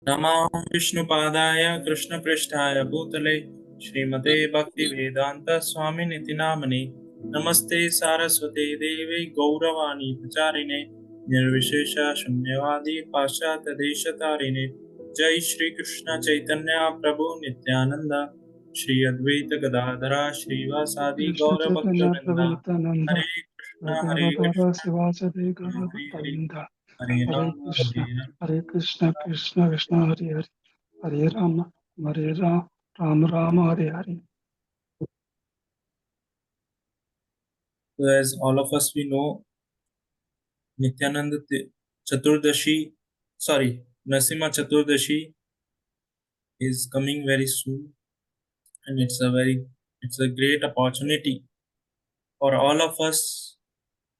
नमः विष्णुपादाय कृष्णपृष्ठाय भूतले श्रीमते भक्तिवेदांत स्वामिनिति नामने नमस्ते सारस्वते देवे गौरवाणी प्रचारिणे निर्विशेष शून्यवादी पाश्चात्य देशतारिणे जय श्री कृष्ण चैतन्य प्रभु Nityanand Shri Advaita Gadadhara श्रीवासादि Krishna Gaur Chaitanya भक्तवृंदा Prabhu Nityananda Hare Krishna Hare Gadadara Krishna Sivasati Gaura Hare Hare Bhattavinda Hare Hare Ram Krishna Hare Ram. Hare Krishna Krishna Krishna Hare Hare Hare Rama Hare Rama Rama Rama Hare Hare. So as all of us we know, Nityananda Chaturdashi, sorry, Nasima Chaturdashi is coming very soon, and it's a great opportunity for all of us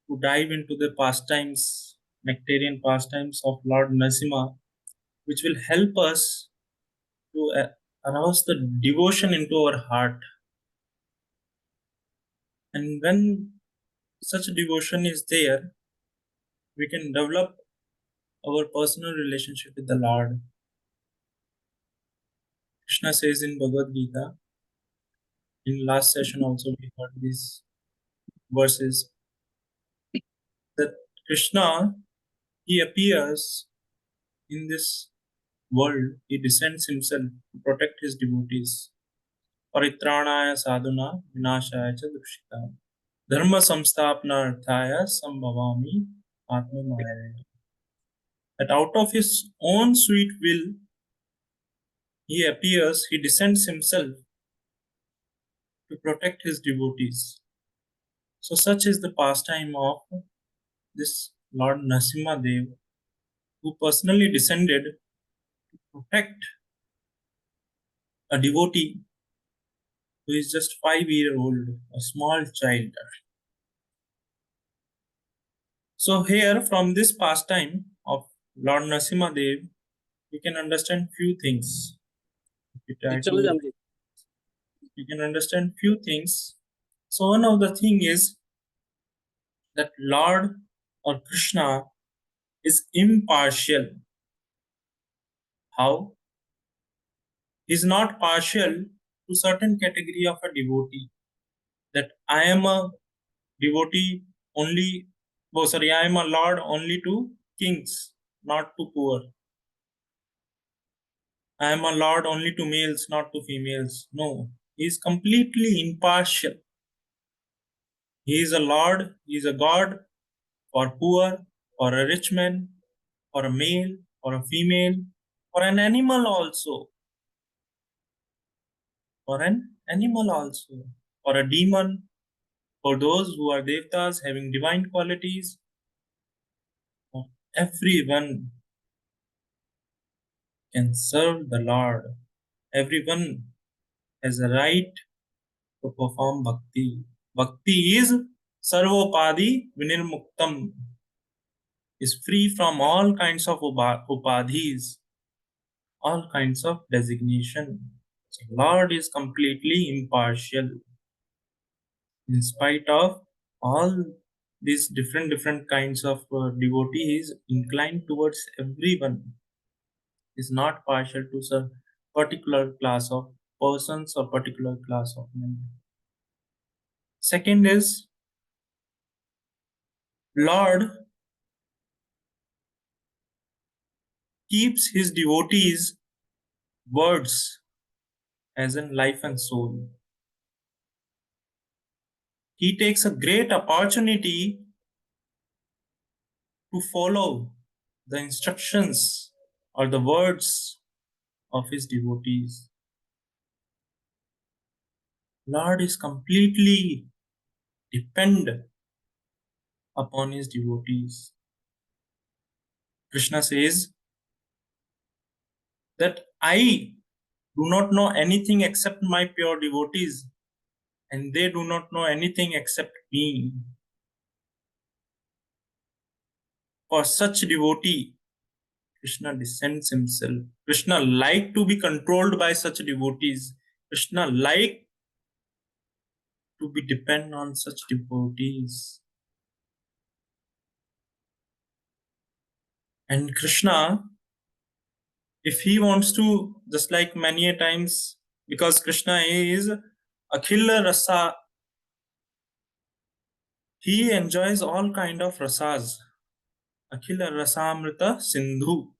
to dive into the pastimes, nectarian pastimes of Lord Nasima, which will help us to arouse the devotion into our heart. And when such devotion is there, we can develop our personal relationship with the Lord. Krishna says in Bhagavad Gita, in last session also we heard these verses, that Krishna, he appears in this world, he descends himself to protect his devotees. Paritranaya sadhuna vinashaya cha dushita. Dharma samstapnarthaya sambhavami atmamaya. That out of his own sweet will, he appears, he descends himself to protect his devotees. So such is the pastime of this Lord Narasimha Dev, who personally descended to protect a devotee who is just 5 years old, a small child. So here from this pastime of Lord Narasimha Dev, we can understand few things. We try to we can understand few things. So one of the thing is that Lord or Krishna is impartial. How? He is not partial to certain category of a devotee. That I am a devotee only, oh sorry, I am a lord only to kings, not to poor. I am a lord only to males, not to females. No, he is completely impartial. He is a lord, he is a god for poor, for a rich man, for a male, for a female, for an animal also, for an animal also, for a demon, for those who are devtas having divine qualities, for everyone can serve the Lord. Everyone has a right to perform bhakti. Bhakti is sarvopadi vinirmuktam, is free from all kinds of upadhis, all kinds of designation. So Lord is completely impartial in spite of all these different kinds of devotees inclined towards everyone, is not partial to some particular class of persons or particular class of men. Second is Lord keeps his devotees' words as in life and soul. He takes a great opportunity to follow the instructions or the words of his devotees. Lord is completely depend upon his devotees. Krishna says that I do not know anything except my pure devotees, and they do not know anything except me. For such devotee, Krishna descends himself. Krishna like to be controlled by such devotees. Krishna like to be depend on such devotees. And Krishna If he wants to, just like many a times, because Krishna is Akhila Rasa, he enjoys all kind of rasas. Akhila Rasamrita Sindhu.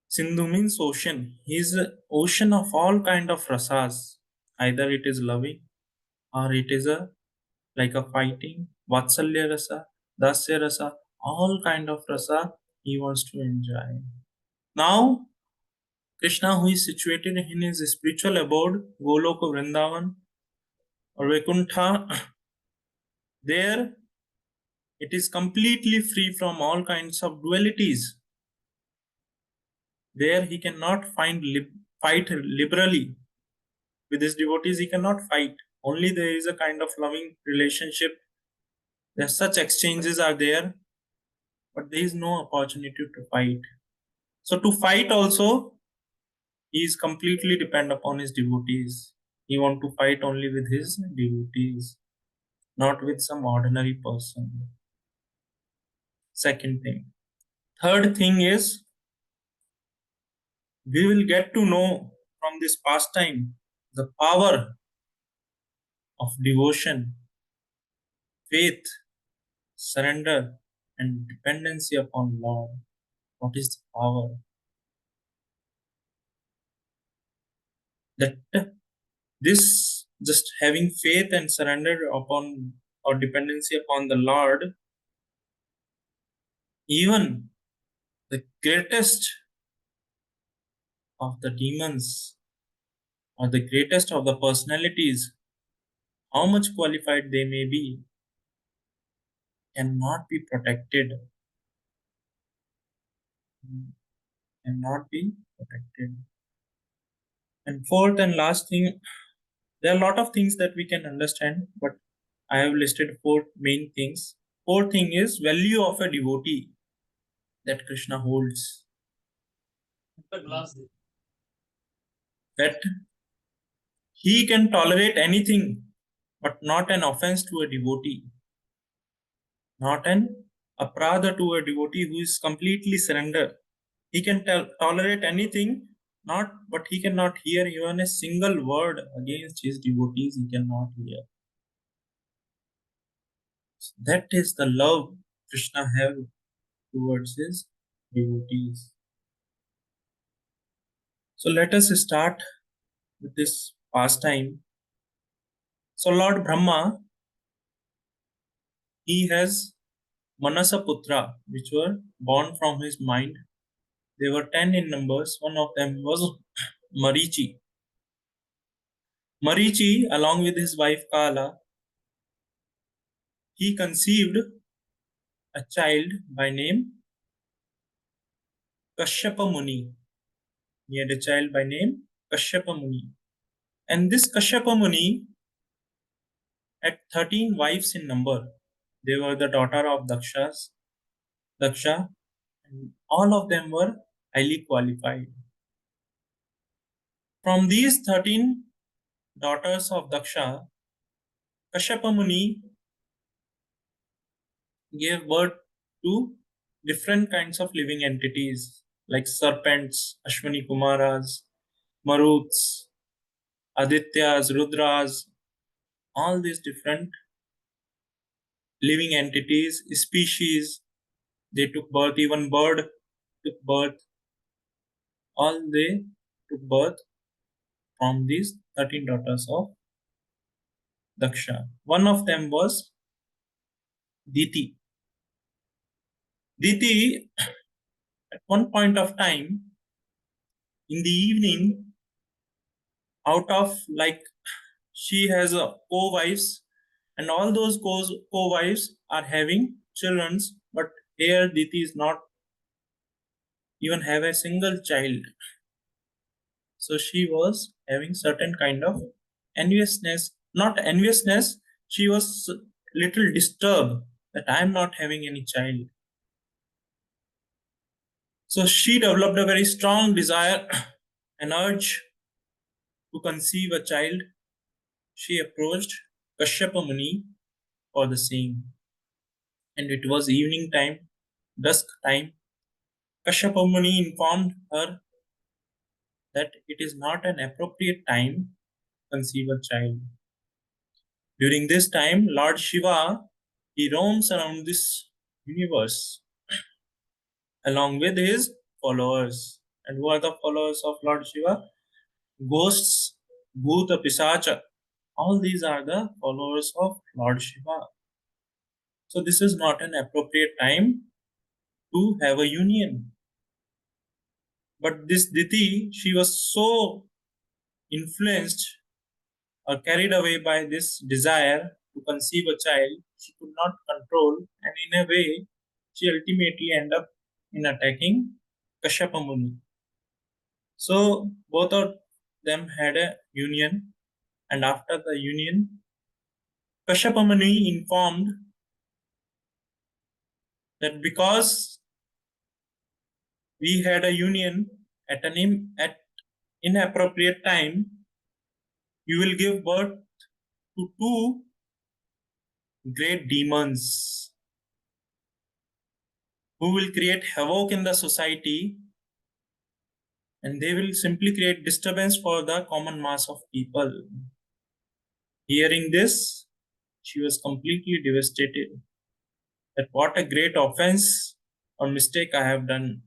Sindhu means ocean. He is an ocean of all kind of rasas. Either it is loving or it is a like a fighting, Vatsalya rasa, Dasya rasa, all kind of rasa he wants to enjoy. Now, Krishna, who is situated in his spiritual abode, Goloka Vrindavan or Vaikuntha, there it is completely free from all kinds of dualities. There he cannot fight liberally. With his devotees, he cannot fight. Only there is a kind of loving relationship. There such exchanges are there, but there is no opportunity to fight. So to fight also, he is completely depend upon his devotees. He want to fight only with his devotees, not with some ordinary person. Second thing. Third thing is, we will get to know from this pastime the power of devotion, faith, surrender, and dependency upon Lord. What is the power? That this just having faith and surrender upon or dependency upon the Lord, even the greatest of the demons or the greatest of the personalities, how much qualified they may be, cannot be protected, cannot be protected. And fourth and last thing, there are a lot of things that we can understand, but I have listed four main things. Fourth thing is value of a devotee that Krishna holds. That he can tolerate anything, but not an offense to a devotee, not an aprada to a devotee who is completely surrendered. He can tolerate anything, but he cannot hear even a single word against his devotees. He cannot hear. That is the love Krishna have towards his devotees. So let us start with this pastime. So Lord Brahma, he has Manasa Putra, which were born from his mind. They were 10 in numbers. One of them was Marichi. Marichi, along with his wife Kala, he conceived a child by name Kashyapa Muni. He had a child by name Kashyapa Muni. And this Kashyapa Muni had 13 wives in number. They were the daughter of Daksha, and all of them were highly qualified. From these 13 daughters of Daksha, Kashyapa Muni gave birth to different kinds of living entities like serpents, Ashwani Kumaras, Maruts, Adityas, Rudras, all these different living entities, species, they took birth, even bird took birth, all they took birth from these 13 daughters of Daksha. One of them was Diti. Diti, at one point of time, in the evening, out of like she has a co-wives, and all those co-wives are having children, but here Diti is not even have a single child. So she was having certain kind of enviousness, not enviousness, she was little disturbed that I am not having any child. So she developed a very strong desire, an urge to conceive a child. She approached Kashyapa Muni for the same. And it was evening time, dusk time. Kashyapa Muni informed her that it is not an appropriate time to conceive a child. During this time, Lord Shiva, he roams around this universe along with his followers. And who are the followers of Lord Shiva? Ghosts, Bhuta, Pisacha. All these are the followers of Lord Shiva. So this is not an appropriate time to have a union. But this Diti, she was so influenced or carried away by this desire to conceive a child, she could not control, and in a way, she ultimately ended up in attacking Kashyapa Muni. So both of them had a union, and after the union, Kashyapa Muni informed that because we had a union at inappropriate time, you will give birth to two great demons who will create havoc in the society, and they will simply create disturbance for the common mass of people. Hearing this, she was completely devastated that what a great offense or mistake I have done.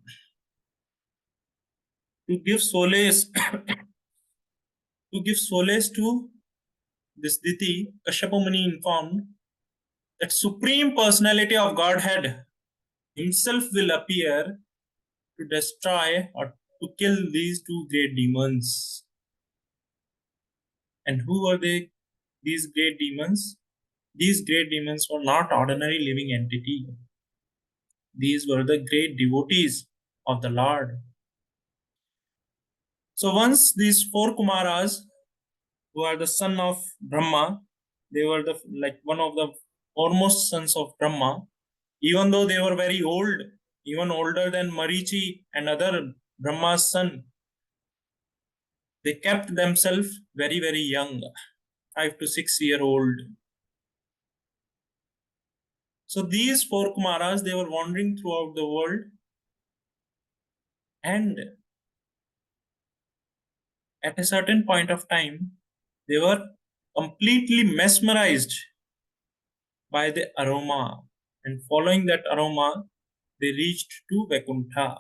To give solace, to this Diti, Kashyapa Muni informed that Supreme Personality of Godhead himself will appear to destroy or to kill these two great demons. And who were they, these great demons? These great demons were not ordinary living entity. These were the great devotees of the Lord. So once these four Kumaras, who are the son of Brahma, they were the like one of the foremost sons of Brahma, even though they were very old, even older than Marichi and other Brahma's son, they kept themselves very, very young, 5 to 6 year old. So these four Kumaras, they were wandering throughout the world, and at a certain point of time, they were completely mesmerized by the aroma. And following that aroma, they reached to Vaikuntha.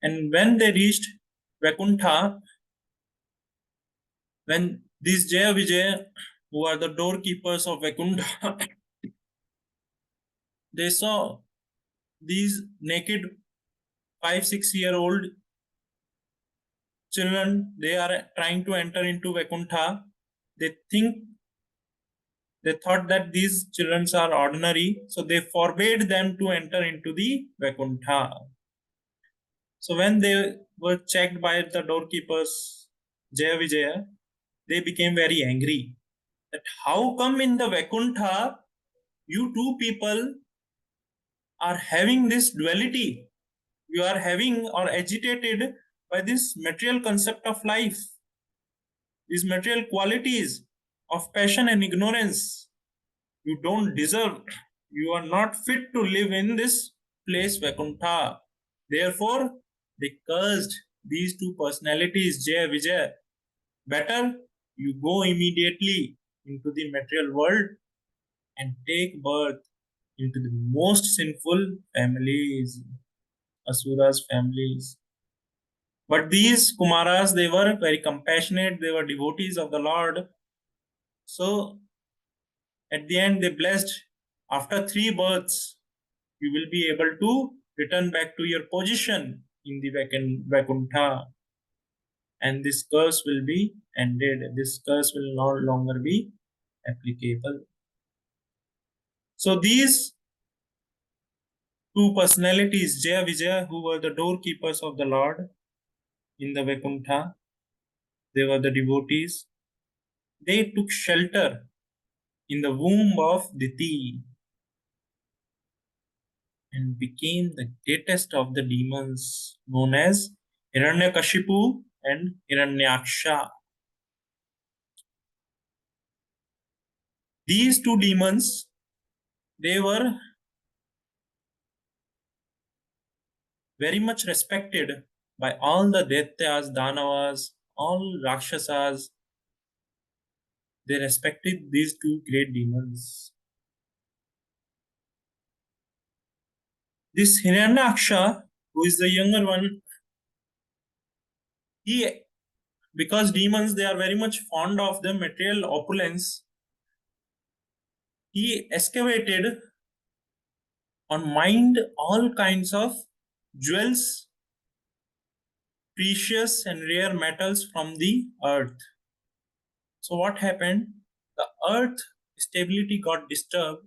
And when they reached Vaikuntha, when these Jaya Vijay, who are the doorkeepers of Vaikuntha, they saw these naked 5 6 year old children, they are trying to enter into Vaikuntha. They thought that these children are ordinary, so they forbade them to enter into the Vaikuntha. So when they were checked by the doorkeepers, Jaya Vijaya, they became very angry. That how come in the Vaikuntha you two people are having this duality? You are having or agitated by this material concept of life, these material qualities of passion and ignorance. You don't deserve, you are not fit to live in this place, Vaikuntha. Therefore, they cursed these two personalities, Jaya Vijay. Better you go immediately into the material world and take birth into the most sinful families, Asura's families. But these Kumaras, they were very compassionate, they were devotees of the Lord. So at the end, they blessed, after 3 births, you will be able to return back to your position in the Vaikuntha, and this curse will be ended. This curse will no longer be applicable. So these two personalities, Jaya Vijaya, who were the doorkeepers of the Lord in the Vaikuntha, they were the devotees. They took shelter in the womb of Diti and became the greatest of the demons, known as Hiranyakashipu and Hiranyaksha. These two demons, they were very much respected by all the Daityas, Danavas, all Rakshasas. They respected these two great demons. This Hiranyaksha, who is the younger one, he, because demons they are very much fond of the material opulence, he excavated or mined all kinds of jewels, precious and rare metals from the earth. So what happened? The earth stability got disturbed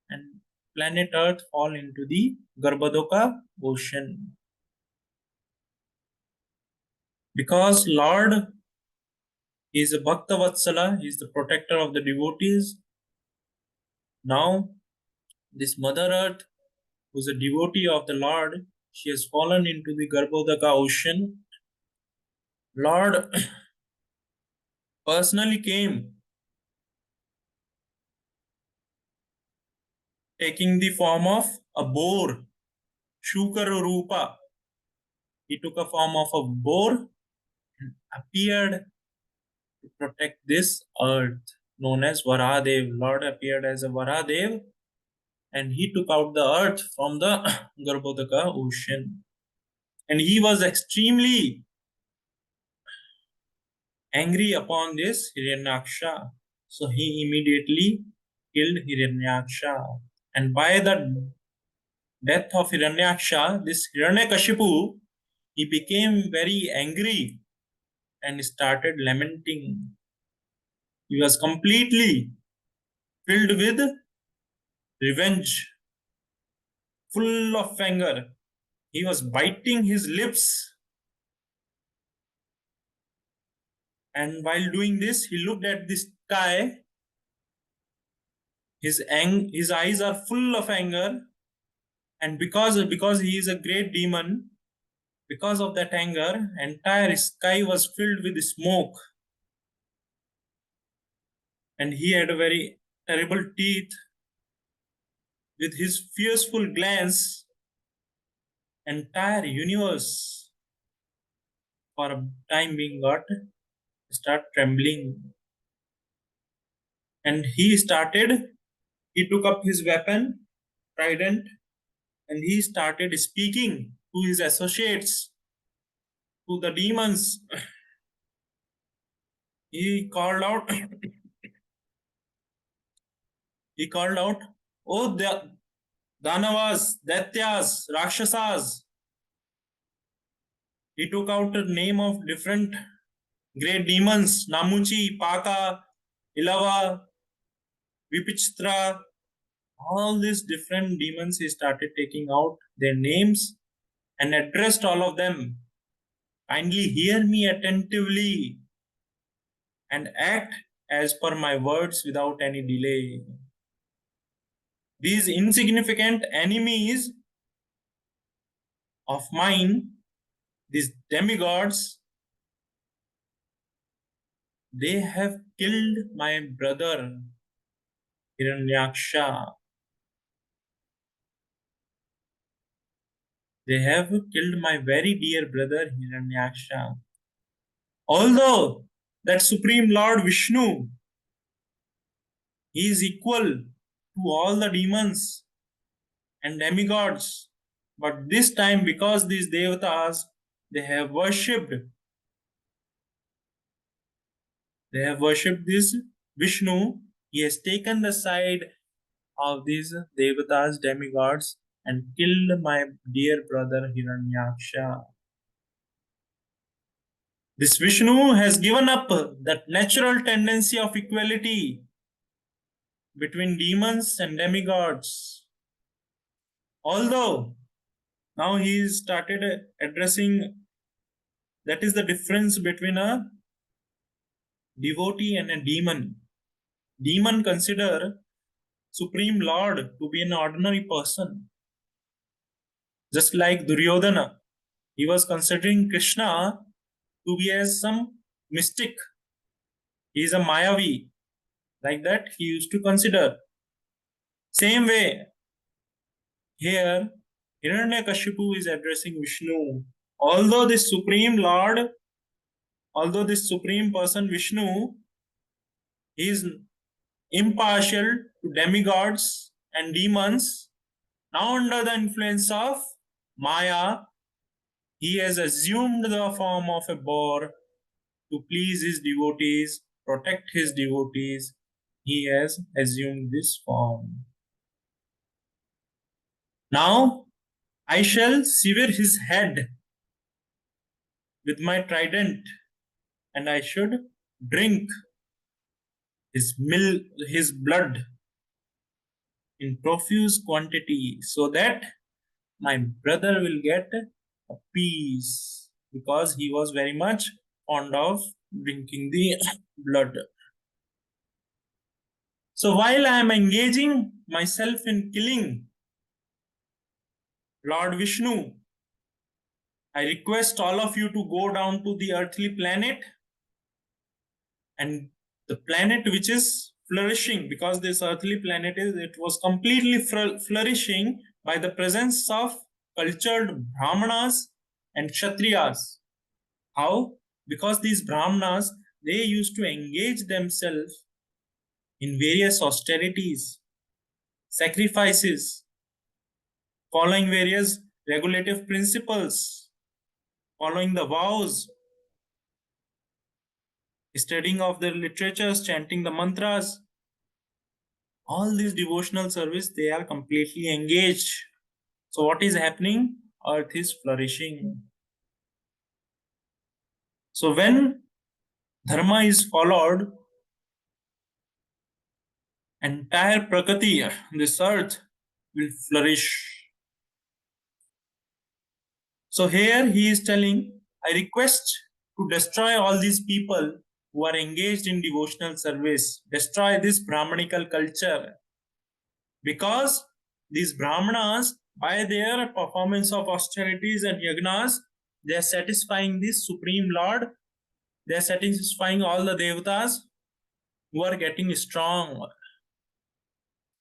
and planet earth fall into the Garbhodoka ocean. Because Lord is a Bhakta Vatsala, he is the protector of the devotees. Now this Mother Earth, who is a devotee of the Lord, she has fallen into the Garbhodaka ocean. Lord personally came, taking the form of a boar, Shukara Rupa. He took a form of a boar and appeared to protect this earth, known as Varadev. Lord appeared as a Varadev and he took out the earth from the Garbhodaka ocean. And he was extremely angry upon this Hiranyaksha. So he immediately killed Hiranyaksha. And by the death of Hiranyaksha, this Hiranyakashipu, he became very angry and started lamenting. He was completely filled with revenge, full of anger. He was biting his lips. And while doing this, he looked at the sky. His eyes are full of anger. And because he is a great demon, because of that anger, entire sky was filled with smoke. And he had a very terrible teeth. With his fearful glance, entire universe for a time being got start trembling. And he took up his weapon, trident, and he started speaking to his associates, to the demons. He called out, he called out, "Oh, the Danavas, Daityas, Rakshasas." He took out the name of different great demons, Namuchi, Paka, Ilava, Vipichitra, all these different demons. He started taking out their names and addressed all of them. Kindly hear me attentively and act as per my words without any delay. These insignificant enemies of mine, these demigods, they have killed my brother Hiranyaksha. They have killed my very dear brother Hiranyaksha. Although that Supreme Lord Vishnu, he is equal to all the demons and demigods. But this time, because these devatas, they have worshipped, they have worshipped this Vishnu, he has taken the side of these devatas, demigods, and killed my dear brother Hiranyaksha. This Vishnu has given up that natural tendency of equality between demons and demigods. Although now he started addressing that is the difference between a devotee and a demon. Demon consider Supreme Lord to be an ordinary person. Just like Duryodhana, he was considering Krishna to be as some mystic. He is a Mayavi. Like that, he used to consider. Same way, here, Hiranyakashipu is addressing Vishnu. Although this Supreme Lord, although this Supreme Person Vishnu is impartial to demigods and demons, now under the influence of Maya, he has assumed the form of a boar to please his devotees, protect his devotees. He has assumed this form. Now I shall sever his head with my trident, and I should drink his blood in profuse quantity, so that my brother will get a peace, because he was very much fond of drinking the blood. So while I am engaging myself in killing Lord Vishnu, I request all of you to go down to the earthly planet, and the planet which is flourishing, because this earthly planet was completely flourishing by the presence of cultured brahmanas and kshatriyas. How? Because these brahmanas, they used to engage themselves in various austerities, sacrifices, following various regulative principles, following the vows, studying of the literatures, chanting the mantras. All these devotional service, they are completely engaged. So what is happening? Earth is flourishing. So when dharma is followed, entire prakriti, this earth, will flourish. So here he is telling, I request to destroy all these people who are engaged in devotional service, destroy this Brahmanical culture, because these Brahmanas, by their performance of austerities and yagnas, they are satisfying this Supreme Lord, they are satisfying all the devatas who are getting strong.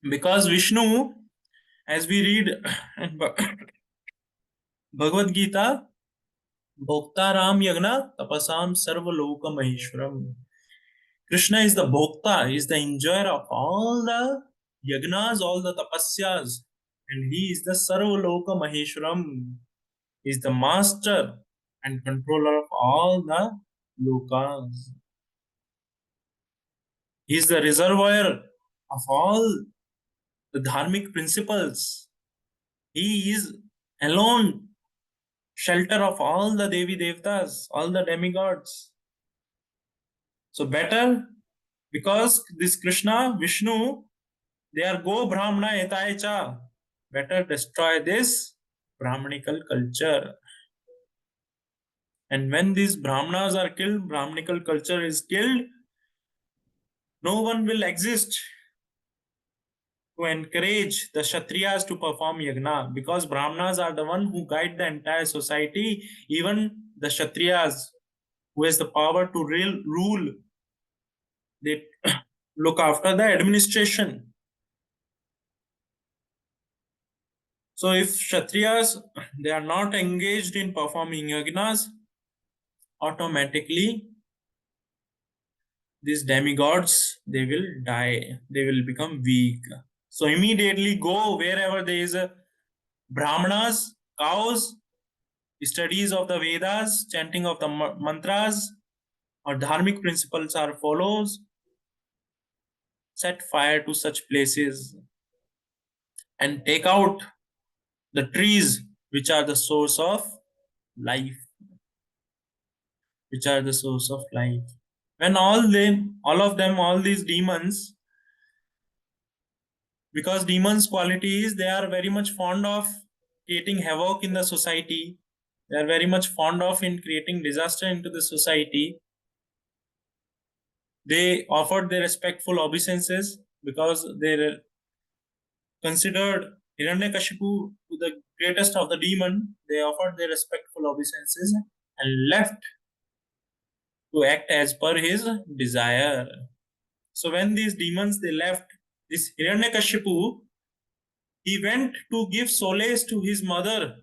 Because Vishnu, as we read in Bhagavad Gita, Bhoktaram Yagna Tapasam Sarvaloka Maheshwaram. Krishna is the Bhokta, he is the enjoyer of all the yagnas, all the tapasyas, and he is the Sarvaloka Maheshwaram. He is the master and controller of all the lokas. He is the reservoir of all the dharmic principles. He is alone shelter of all the Devi Devtas, all the demigods. So better, because this Krishna, Vishnu, they are go Brahmana etaya cha. Better destroy this Brahmanical culture. And when these Brahmanas are killed, Brahmanical culture is killed, no one will exist to encourage the Kshatriyas to perform yagna, because Brahmanas are the one who guide the entire society, even the Kshatriyas, who has the power to rule. They look after the administration. So if Kshatriyas, they are not engaged in performing yagnas, automatically these demigods, they will die, they will become weak. So immediately go wherever there is a brahmanas, cows, studies of the Vedas, chanting of the mantras, or dharmic principles are follows, set fire to such places and take out the trees which are the source of life, which are the source of life. When all these demons, because demons' quality is they are very much fond of creating havoc in the society. They are very much fond of in creating disaster into the society. They offered their respectful obeisances, because they considered Hiranyakashipu to the greatest of the demon. They offered their respectful obeisances and left to act as per his desire. So when these demons they left, this Hiranyakashipu, He went to give solace to his mother,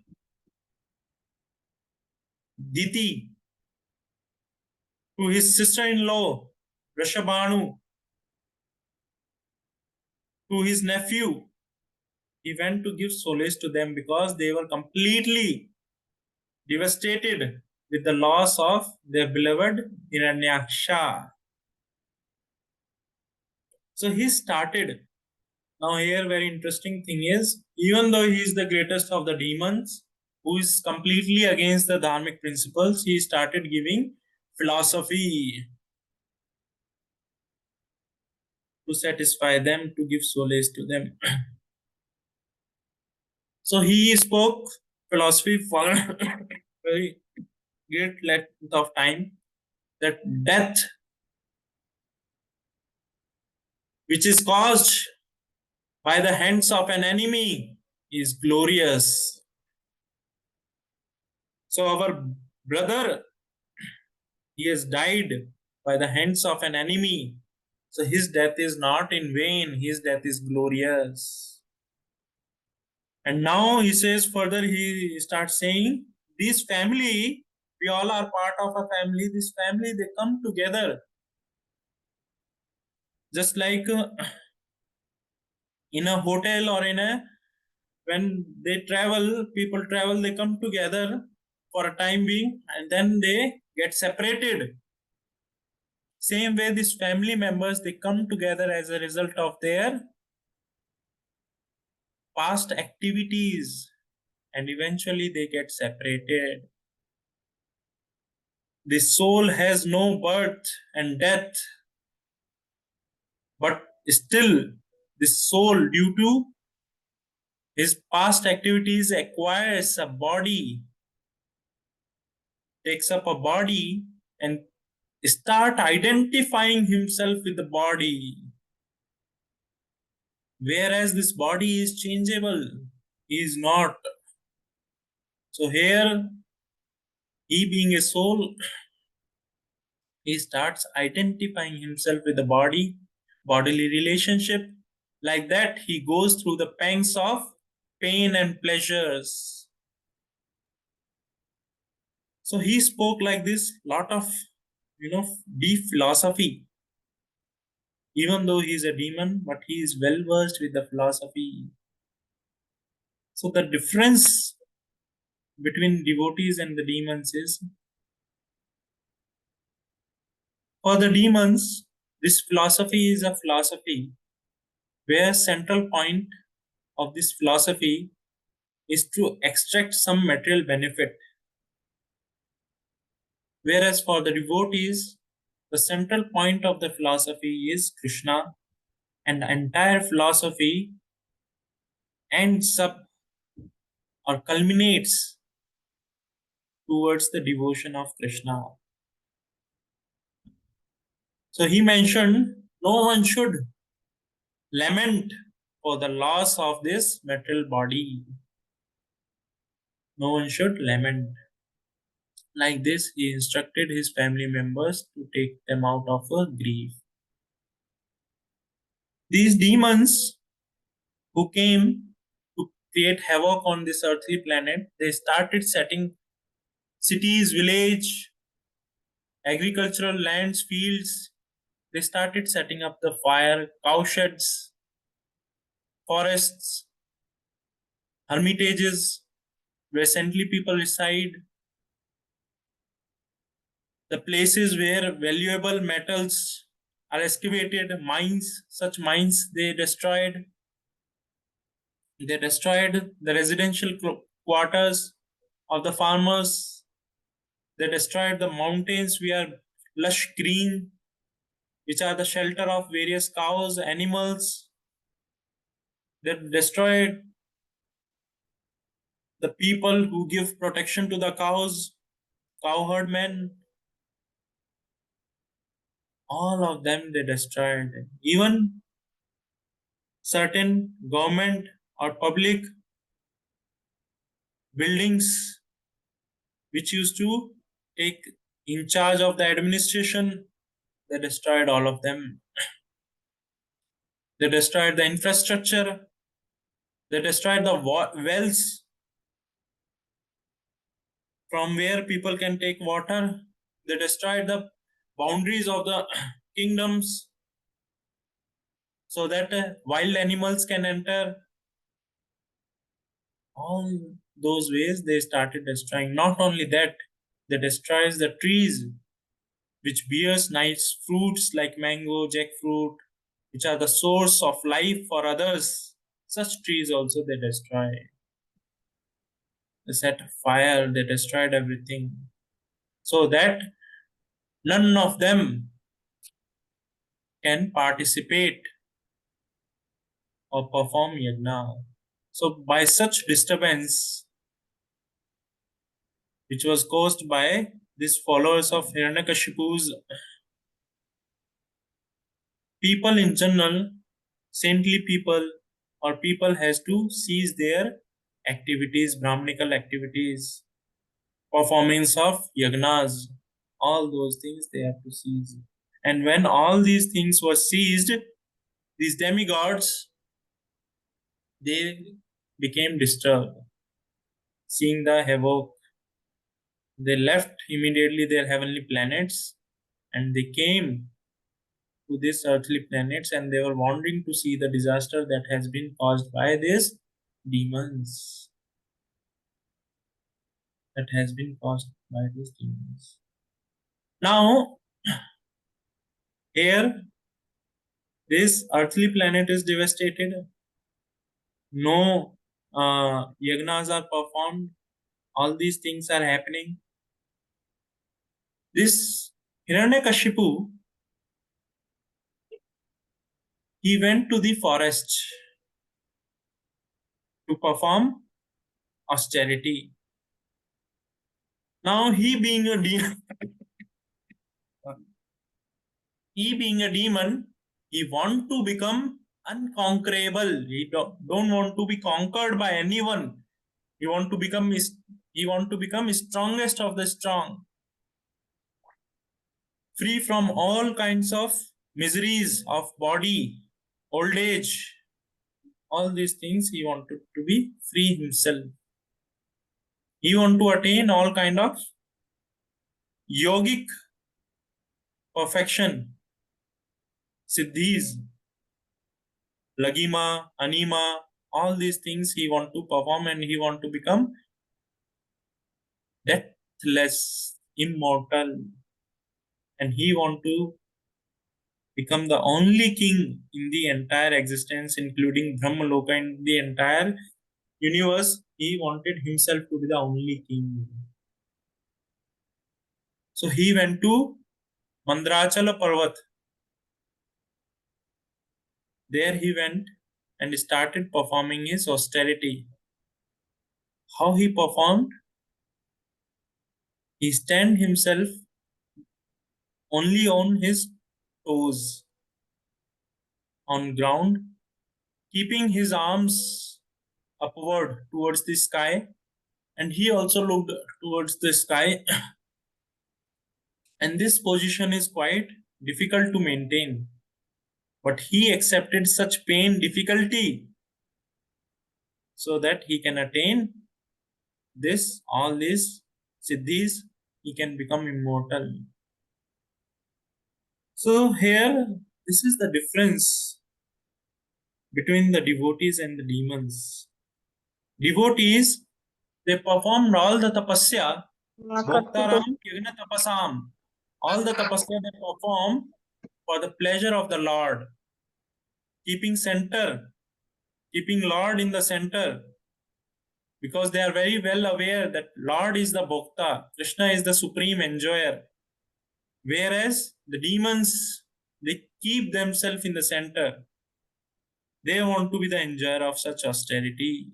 Diti, to his sister-in-law, Rashabanu, to his nephew. He went to give solace to them because they were completely devastated with the loss of their beloved Hiranyaksha. So he started. Now here very interesting thing is, even though he is the greatest of the demons, who is completely against the dharmic principles, he started giving philosophy to satisfy them, to give solace to them. So he spoke philosophy for a very great length of time, that death, which is caused by the hands of an enemy, is glorious. So our brother, he has died by the hands of an enemy. So his death is not in vain, his death is glorious. And now he says further, he starts saying, this family, we all are part of a family. This family, they come together. Just like in a hotel or when they travel, people travel, they come together for a time being and then they get separated. Same way, these family members, they come together as a result of their past activities and eventually they get separated. The soul has no birth and death, but still, the soul, due to his past activities, acquires a body, takes up a body, and start identifying himself with the body. Whereas this body is changeable, he is not. So here, he being a soul, he starts identifying himself with the body, bodily relationship. Like that, he goes through the pangs of pain and pleasures. So he spoke like this, lot of deep philosophy. Even though he is a demon, but he is well versed with the philosophy. So the difference between devotees and the demons is, for the demons, this philosophy is a philosophy where central point of this philosophy is to extract some material benefit. Whereas for the devotees, the central point of the philosophy is Krishna, and the entire philosophy ends up or culminates towards the devotion of Krishna. So he mentioned no one should lament for the loss of this material body. No one should lament. Like this, he instructed his family members to take them out of a grief. These demons who came to create havoc on this earthly planet, they started setting cities, village, agricultural lands, fields. They started setting up the fire, cowsheds, forests, hermitages, where saintly people reside, the places where valuable metals are excavated, mines, such mines they destroyed. They destroyed the residential quarters of the farmers. They destroyed the mountains where lush green, which are the shelter of various cows, animals. They destroyed the people who give protection to the cows, cowherd men. All of them they destroyed. Even certain government or public buildings which used to take in charge of the administration, they destroyed all of them. They destroyed the infrastructure. They destroyed the wells from where people can take water. They destroyed the boundaries of the kingdoms so that wild animals can enter. All those ways they started destroying. Not only that, they destroys the trees which bears nice fruits like mango, jackfruit, which are the source of life for others. Such trees also they destroy. They set fire, they destroyed everything. So that none of them can participate or perform yajna. So by such disturbance, which was caused by these followers of Hiranyakashipu's, people in general, saintly people or people has to cease their activities, Brahmanical activities, performance of yagnas, all those things they have to cease. And when all these things were seized, these demigods they became disturbed, seeing the havoc. They left immediately their heavenly planets and they came to these earthly planets and they were wandering to see the disaster that has been caused by these demons. That has been caused by these demons. Now, here, this earthly planet is devastated. No yagnas are performed. All these things are happening. This Hiranyakashipu, he went to the forest to perform austerity. Now, he being a demon, he want to become unconquerable. He don't want to be conquered by anyone. He want to become strongest of the strong, free from all kinds of miseries of body, old age, all these things. He wanted to be free himself. He want to attain all kind of yogic perfection, siddhis, lagima, anima, all these things he want to perform and he want to become deathless, immortal, and he want to become the only king in the entire existence, including Brahmaloka in the entire universe. He wanted himself to be the only king. So he went to Mandrachala Parvat. There he went and started performing his austerity. How he performed? He stand himself only on his toes on ground, keeping his arms upward towards the sky, and he also looked towards the sky. And this position is quite difficult to maintain, but he accepted such pain, difficulty, so that he can attain this, all these siddhis, he can become immortal. So here, this is the difference between the devotees and the demons. Devotees, they performed all the tapasya, bhoktaram yagna tapasam, all the tapasya they perform for the pleasure of the Lord, keeping center, keeping Lord in the center, because they are very well aware that Lord is the bhokta, Krishna is the supreme enjoyer. Whereas the demons, they keep themselves in the center. They want to be the enjoyer of such austerity.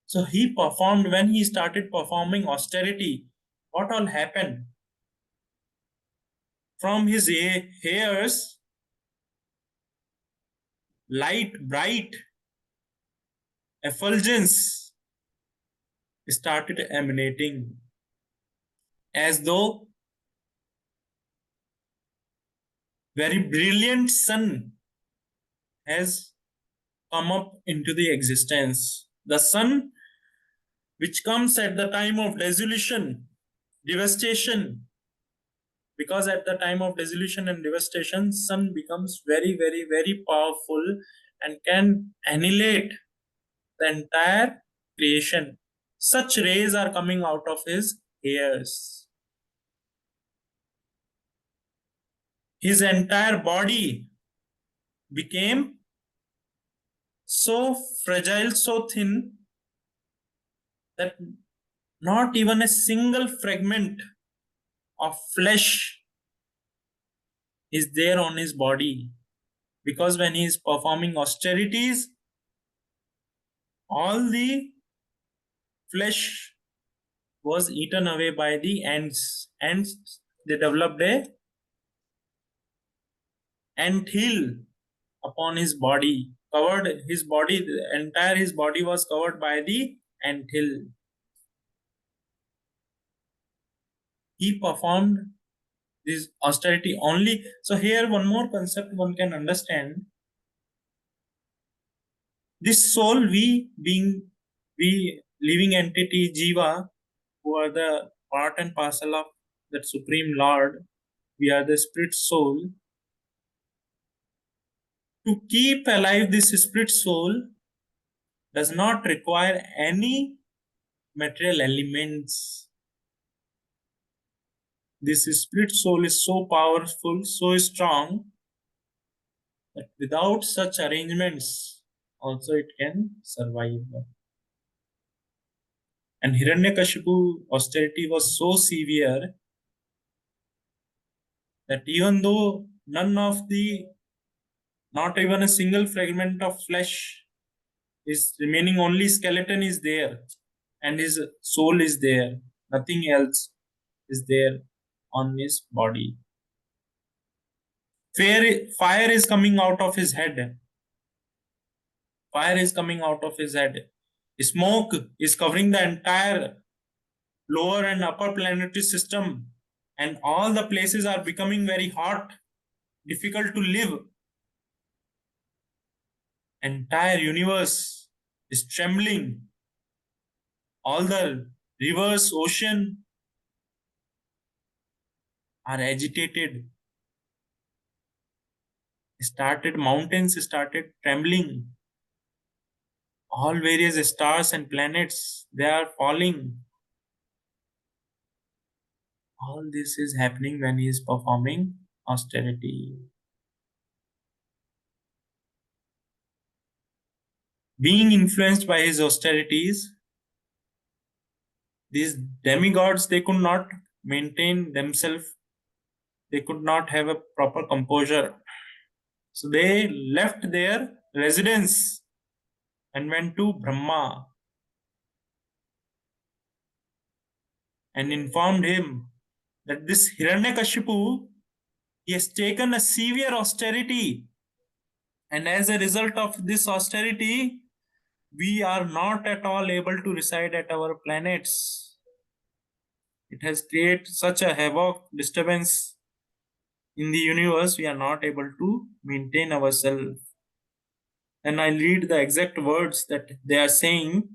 So he performed, when he started performing austerity, what all happened? From his hairs, light, bright effulgence started emanating as though very brilliant sun has come up into the existence. The sun, which comes at the time of dissolution, devastation, because at the time of dissolution and devastation, sun becomes very, very, very powerful and can annihilate the entire creation. Such rays are coming out of his hairs. His entire body became so fragile, so thin, that not even a single fragment of flesh is there on his body. Because when he is performing austerities, all the flesh was eaten away by the ants. Ants, they developed a ant hill upon his body, covered his body, the entire his body was covered by the ant hill. He performed this austerity only. So here one more concept one can understand. This soul, we being, we living entity Jiva, who are the part and parcel of that Supreme Lord, we are the spirit soul. To keep alive this spirit soul does not require any material elements. This spirit soul is so powerful, so strong, that without such arrangements, also it can survive. And Hiranyakashipu austerity was so severe that even though none of the, not even a single fragment of flesh is remaining, only skeleton is there, and his soul is there, nothing else is there on his body. Fire is coming out of his head. Fire is coming out of his head. Smoke is covering the entire lower and upper planetary system, and all the places are becoming very hot, difficult to live. Entire universe is trembling. All the rivers, ocean are agitated. Mountains started trembling. All various stars and planets, they are falling. All this is happening when he is performing austerity. Being influenced by his austerities, these demigods, they could not maintain themselves. They could not have a proper composure. So they left their residence and went to Brahma and informed him that this Hiranyakashipu, he has taken a severe austerity, and as a result of this austerity, we are not at all able to reside at our planets. It has created such a havoc, disturbance in the universe, we are not able to maintain ourselves. And I read the exact words that they are saying.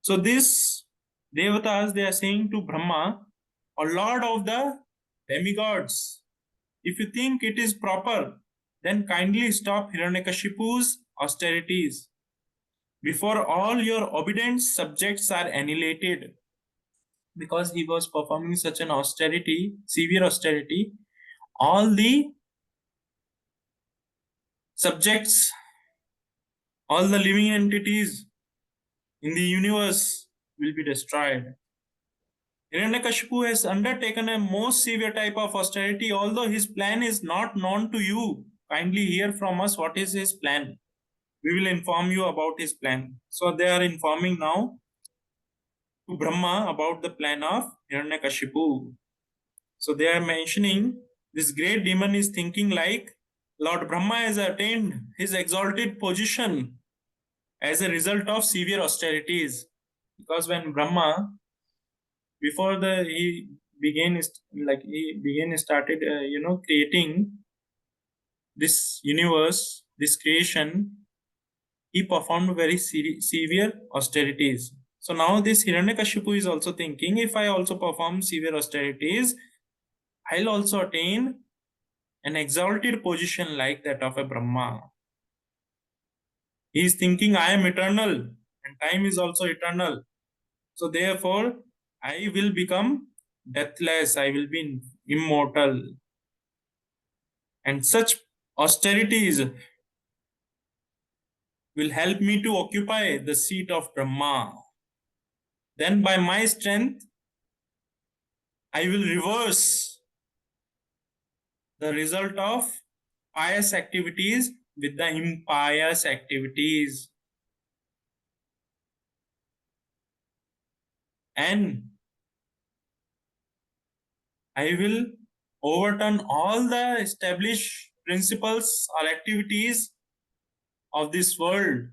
So these devatas, they are saying to Brahma, or Lord of the demigods, if you think it is proper, then kindly stop Hiranyakashipu's austerities before all your obedient subjects are annihilated. Because he was performing such an austerity, severe austerity, all the subjects, all the living entities in the universe will be destroyed. Hiranyakashipu has undertaken a most severe type of austerity, although his plan is not known to you. Kindly hear from us what is his plan. We will inform you about his plan. So they are informing now to Brahma about the plan of Hiranyakashipu. So they are mentioning this great demon is thinking like Lord Brahma has attained his exalted position as a result of severe austerities. Because when Brahma, before the he began started creating this universe, this creation, he performed very severe austerities. So now this Hiranyakashipu is also thinking, if I also perform severe austerities, I'll also attain an exalted position like that of a Brahma. He is thinking, I am eternal and time is also eternal. So therefore, I will become deathless, I will be immortal. And such austerities will help me to occupy the seat of Brahma. Then by my strength, I will reverse the result of pious activities with the impious activities. And I will overturn all the established principles or activities of this world.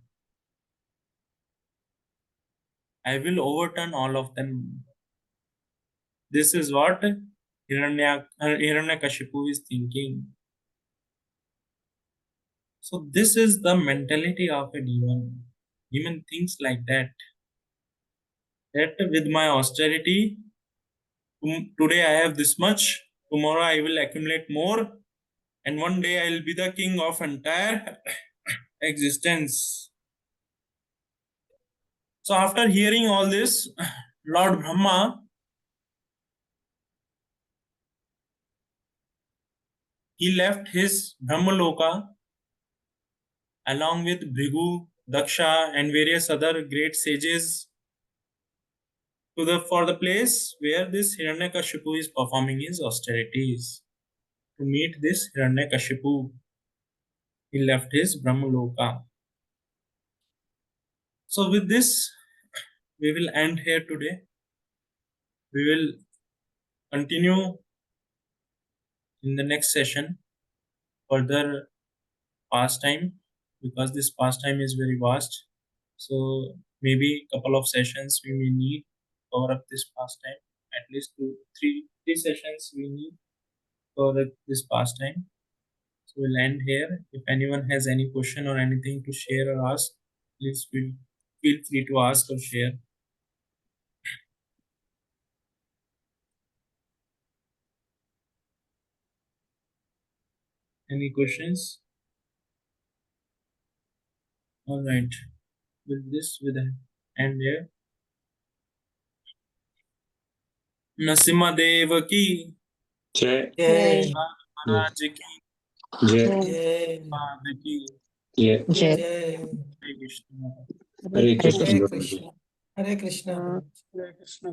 I will overturn all of them. This is what Hiranyakashipu is thinking. So this is the mentality of a demon. Demon thinks like that. That with my austerity, today I have this much, tomorrow I will accumulate more, and one day I will be the king of entire existence. So after hearing all this, Lord Brahma, he left his Brahmaloka along with Bhrigu, Daksha, and various other great sages for the place where this Hiranyakashipu is performing his austerities. To meet this Hiranyakashipu, he left his Brahmaloka. So with this, we will end here today. We will continue in the next session further pastime, because this pastime is very vast. So maybe a couple of sessions we may need to cover up this pastime. At least three sessions we need to cover up this pastime. So we'll end here. If anyone has any question or anything to share or ask, please feel free to ask or share. Any questions? All right. With this, with the end here. Narasima Deva ki Jai. Jai. Maharaj ki Jai. Jai. Pad ki Jai. Jai. Hare Krishna. Hare Hare Krishna. Krishna. Hare Krishna. Hare Krishna.